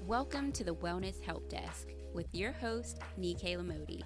Welcome to the Wellness Help Desk with your host, Nikayla Modi,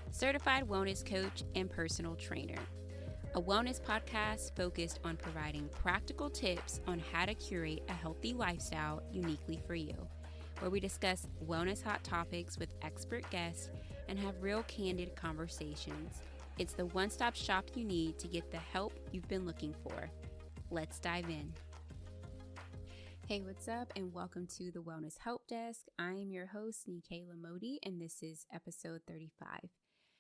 certified wellness coach and personal trainer. A wellness podcast focused on providing practical tips on how to curate a healthy lifestyle uniquely for you, where we discuss wellness hot topics with expert guests and have real candid conversations. It's the one-stop shop you need to get the help you've been looking for. Let's dive in. Hey, what's up, and welcome to the Wellness Help Desk. I am your host, Nikayla Modi, and this is episode 35.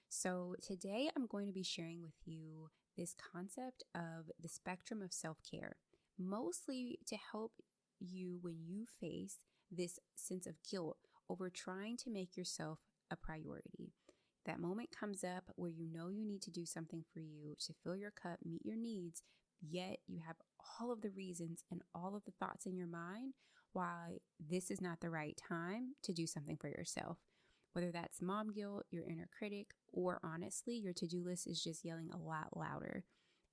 So today I'm going to be sharing with you this concept of the spectrum of self-care, mostly to help you when you face this sense of guilt over trying to make yourself a priority. That moment comes up where you know you need to do something for you to fill your cup, meet your needs, yet you have all of the reasons and all of the thoughts in your mind why this is not the right time to do something for yourself. Whether that's mom guilt, your inner critic, or honestly, your to-do list is just yelling a lot louder.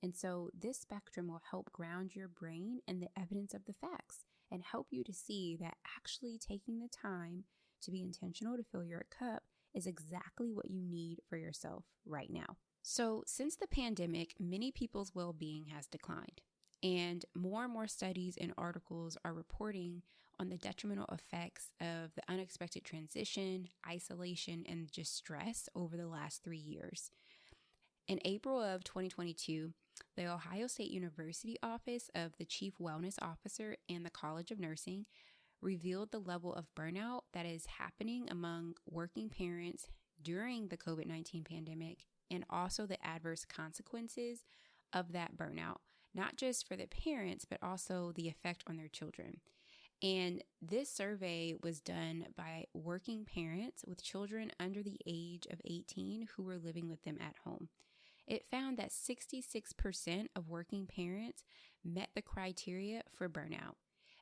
And so this spectrum will help ground your brain in the evidence of the facts and help you to see that actually taking the time to be intentional to fill your cup is exactly what you need for yourself right now. So since the pandemic, many people's well-being has declined, and more studies and articles are reporting on the detrimental effects of the unexpected transition, isolation, and just stress over the last 3 years. In April of 2022, the Ohio State University Office of the Chief Wellness Officer and the College of Nursing revealed the level of burnout that is happening among working parents during the COVID-19 pandemic, and also the adverse consequences of that burnout, not just for the parents, but also the effect on their children. And this survey was done by working parents with children under the age of 18 who were living with them at home. It found that 66% of working parents met the criteria for burnout.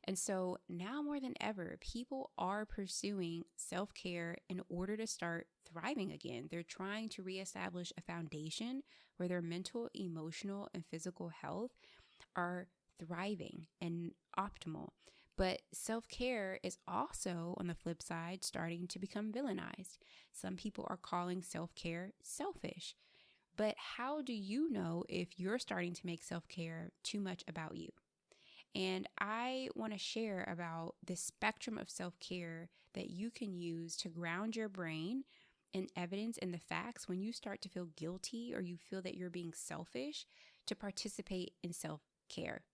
And so now more than ever, people are pursuing self-care in order to start thriving again. They're trying to reestablish a foundation where their mental, emotional, and physical health are thriving and optimal. But self-care is also, on the flip side, starting to become villainized. Some people are calling self-care selfish. But how do you know if you're starting to make self-care too much about you? And I want to share about the spectrum of self-care that you can use to ground your brain in evidence and the facts when you start to feel guilty or you feel that you're being selfish to participate in self-care.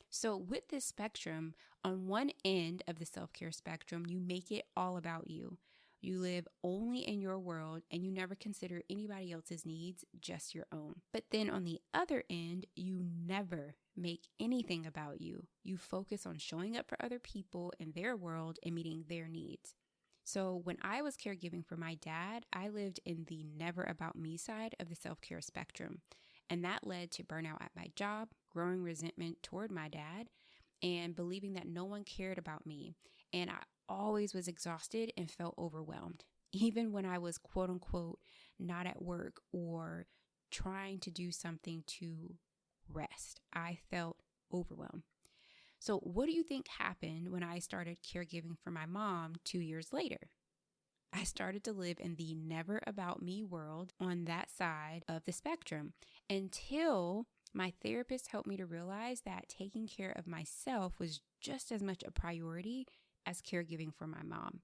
So with this spectrum, on one end of the self-care spectrum, you make it all about you. You live only in your world and you never consider anybody else's needs, just your own. But then on the other end, you never make anything about you. You focus on showing up for other people in their world and meeting their needs. So when I was caregiving for my dad, I lived in the never about me side of the self-care spectrum. And that led to burnout at my job, growing resentment toward my dad, and believing that no one cared about me. And I always was exhausted and felt overwhelmed, even when I was quote unquote not at work or trying to do something to rest. I felt overwhelmed. So what do you think happened when I started caregiving for my mom 2 years later? I started to live in the never about me world on that side of the spectrum until my therapist helped me to realize that taking care of myself was just as much a priority as caregiving for my mom.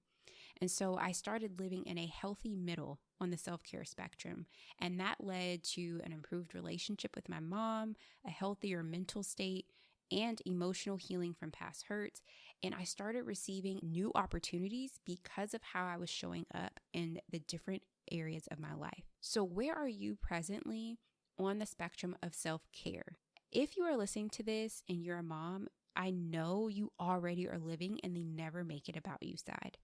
And so I started living in a healthy middle on the self-care spectrum. And that led to an improved relationship with my mom, a healthier mental state, and emotional healing from past hurts. And I started receiving new opportunities because of how I was showing up in the different areas of my life. So where are you presently on the spectrum of self-care? If you are listening to this and you're a mom, I know you already are living in the never make it about you side.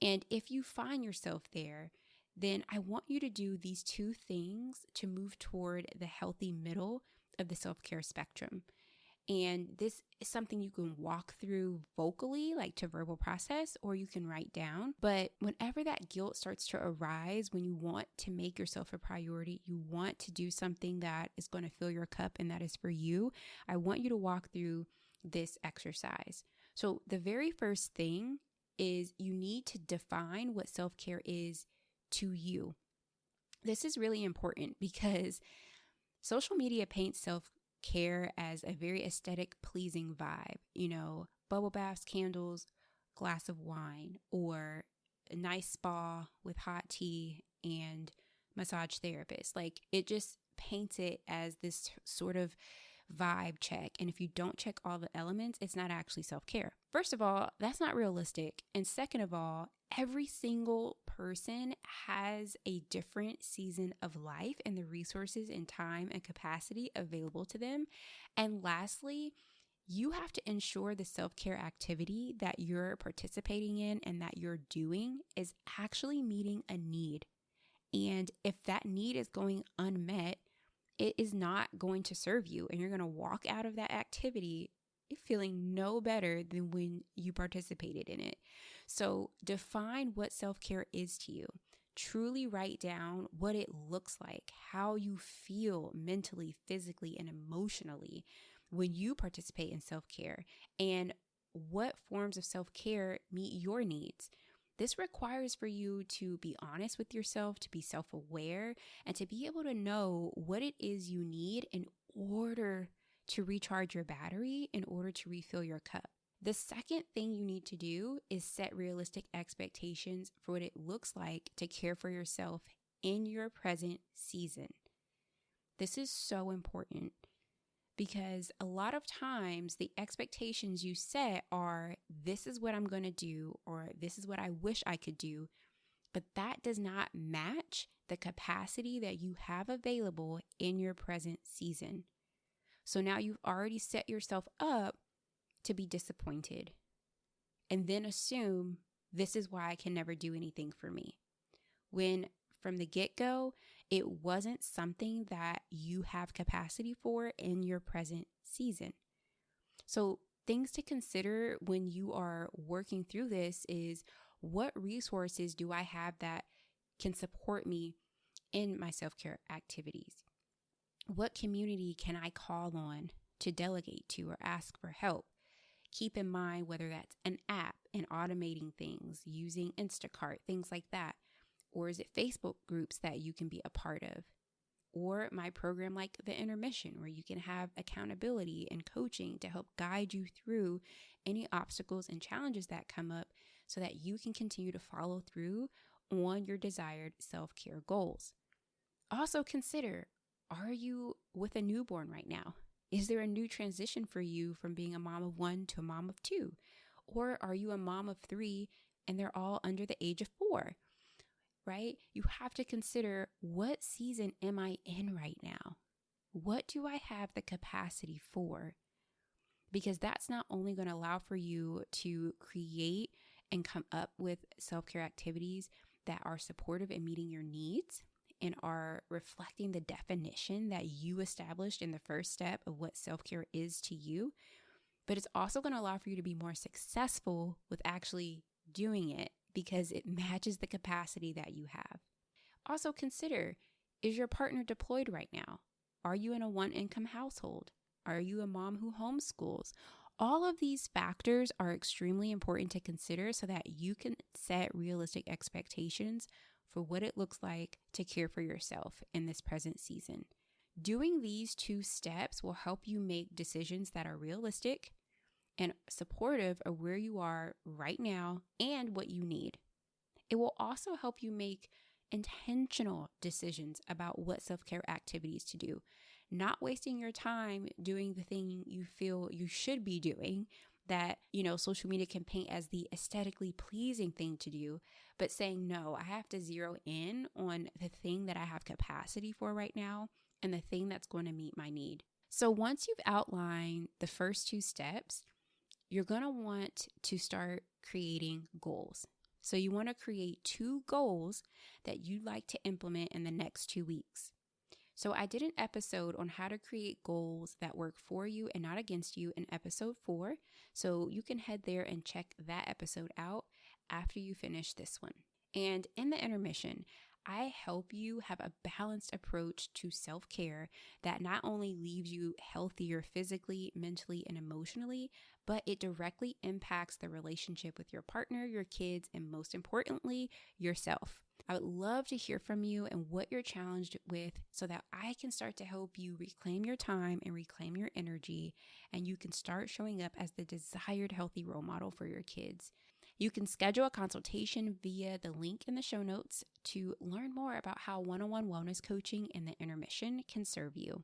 And if you find yourself there, then I want you to do these two things to move toward the healthy middle of the self-care spectrum. And this is something you can walk through vocally, like to verbal process, or you can write down. But whenever that guilt starts to arise, when you want to make yourself a priority, you want to do something that is going to fill your cup and that is for you, I want you to walk through this exercise. So the very first thing is you need to define what self-care is to you. This is really important because social media paints self-care as a very aesthetic, pleasing vibe. Bubble baths, candles, glass of wine, or a nice spa with hot tea and massage therapist. Like, it just paints it as this sort of vibe check. And if you don't check all the elements, it's not actually self-care. First of all, that's not realistic. And second of all, every single person has a different season of life and the resources and time and capacity available to them. And lastly, you have to ensure the self-care activity that you're participating in and that you're doing is actually meeting a need. And if that need is going unmet, it is not going to serve you, and you're going to walk out of that activity feeling no better than when you participated in it. So define what self-care is to you. Truly write down what it looks like, how you feel mentally, physically, and emotionally when you participate in self-care, and what forms of self-care meet your needs. This requires for you to be honest with yourself, to be self-aware, and to be able to know what it is you need in order to recharge your battery, in order to refill your cup. The second thing you need to do is set realistic expectations for what it looks like to care for yourself in your present season. This is so important because a lot of times the expectations you set are, this is what I'm going to do, or this is what I wish I could do, but that does not match the capacity that you have available in your present season. So now you've already set yourself up to be disappointed and then assume this is why I can never do anything for me. When from the get-go, it wasn't something that you have capacity for in your present season. So things to consider when you are working through this is, what resources do I have that can support me in my self-care activities? What community can I call on to delegate to or ask for help? Keep in mind whether that's an app and automating things, using Instacart, things like that. Or is it Facebook groups that you can be a part of? Or my program like the Intermission, where you can have accountability and coaching to help guide you through any obstacles and challenges that come up so that you can continue to follow through on your desired self-care goals. Also consider, are you with a newborn right now? Is there a new transition for you from being a mom of 1 to a mom of 2? Or are you a mom of 3 and they're all under the age of 4? Right? You have to consider, what season am I in right now? What do I have the capacity for? Because that's not only going to allow for you to create and come up with self-care activities that are supportive in meeting your needs and are reflecting the definition that you established in the first step of what self-care is to you, but it's also going to allow for you to be more successful with actually doing it, because it matches the capacity that you have. Also consider, is your partner deployed right now? Are you in a one-income household? Are you a mom who homeschools? All of these factors are extremely important to consider so that you can set realistic expectations for what it looks like to care for yourself in this present season. Doing these 2 steps will help you make decisions that are realistic and supportive of where you are right now and what you need. It will also help you make intentional decisions about what self-care activities to do, not wasting your time doing the thing you feel you should be doing that, social media can paint as the aesthetically pleasing thing to do, but saying, no, I have to zero in on the thing that I have capacity for right now and the thing that's going to meet my need. So once you've outlined the first 2 steps, you're going to want to start creating goals. So you want to create 2 goals that you'd like to implement in the next 2 weeks. So I did an episode on how to create goals that work for you and not against you in episode 4. So you can head there and check that episode out after you finish this one. And in the intermission, I help you have a balanced approach to self-care that not only leaves you healthier physically, mentally, and emotionally, but it directly impacts the relationship with your partner, your kids, and most importantly, yourself. I would love to hear from you and what you're challenged with so that I can start to help you reclaim your time and reclaim your energy, and you can start showing up as the desired healthy role model for your kids. You can schedule a consultation via the link in the show notes to learn more about how one-on-one wellness coaching in the intermission can serve you.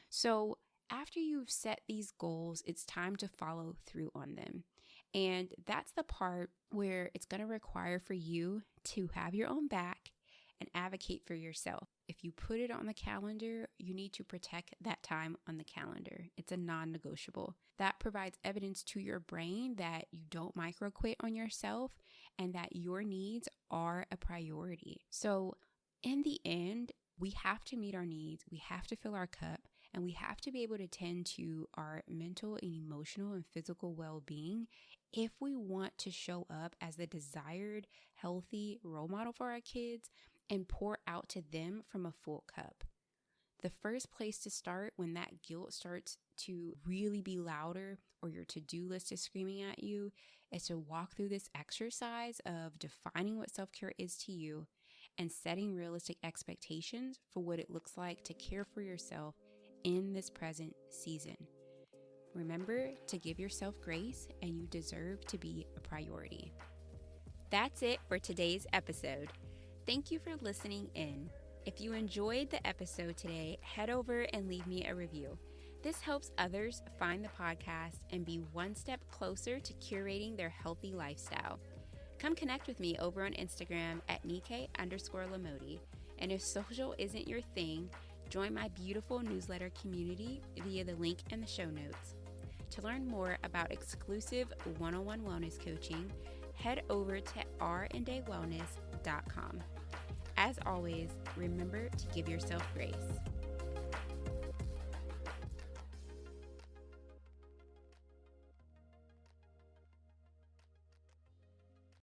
So after you've set these goals, it's time to follow through on them. And that's the part where it's going to require for you to have your own back and advocate for yourself. If you put it on the calendar, you need to protect that time on the calendar. It's a non-negotiable. That provides evidence to your brain that you don't micro quit on yourself and that your needs are a priority. So in the end, we have to meet our needs. We have to fill our cup, and we have to be able to tend to our mental and emotional and physical well-being if we want to show up as the desired healthy role model for our kids and pour out to them from a full cup. The first place to start when that guilt starts to really be louder or your to-do list is screaming at you is to walk through this exercise of defining what self-care is to you and setting realistic expectations for what it looks like to care for yourself in this present season. Remember to give yourself grace, and you deserve to be a priority. That's it for today's episode. Thank you for listening in. If you enjoyed the episode today, head over and leave me a review. This helps others find the podcast and be one step closer to curating their healthy lifestyle. Come connect with me over on Instagram at Nike_Lamodi. And if social isn't your thing, join my beautiful newsletter community via the link in the show notes. To learn more about exclusive one-on-one wellness coaching, head over to rndaywellness.com. As always, remember to give yourself grace.